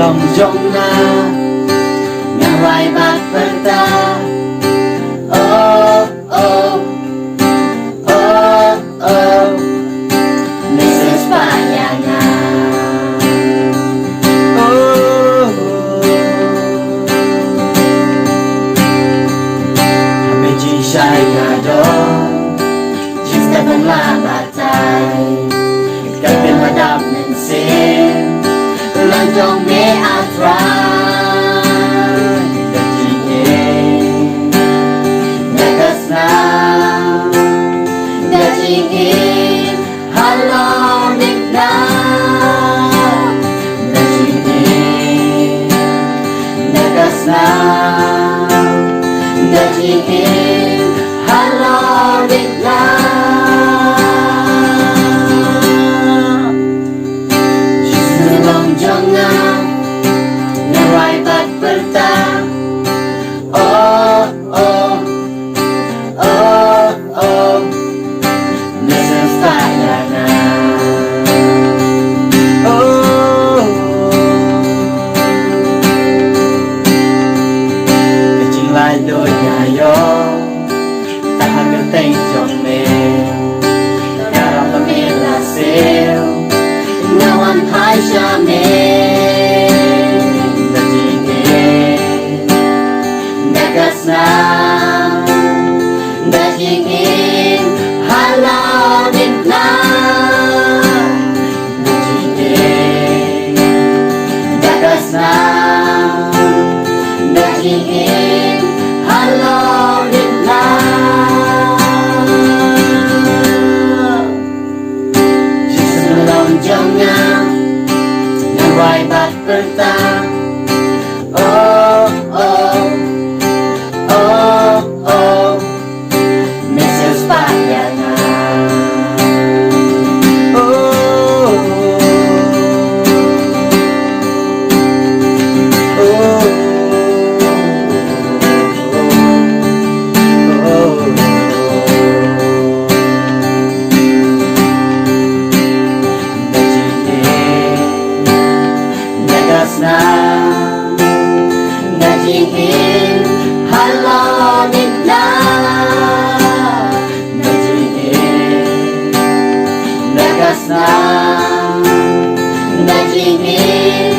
lòng jongnga ngang rwai bat pyrta. Oh oh oh oh, siewspah oh hame jingshai Jingstad bymlah batai ktien hadap mynsiem jongme Trai jingieid Daka snam jingim Halor jingim Daka snam jingim Halor jongnga ngang rwai bat pyrta. Oh oh oh oh, siewspah oh jinglaitluid tahan kyrteng jongme bymlah siew wanphai jingieid Daka snam jingim Halor jingieid Daka snam jingim Halor Jisu jongnga ngang rwai bat pyrta. Oh oh oh oh, siewspah oh oh snam jingim Halor jingieid Daka snam jingim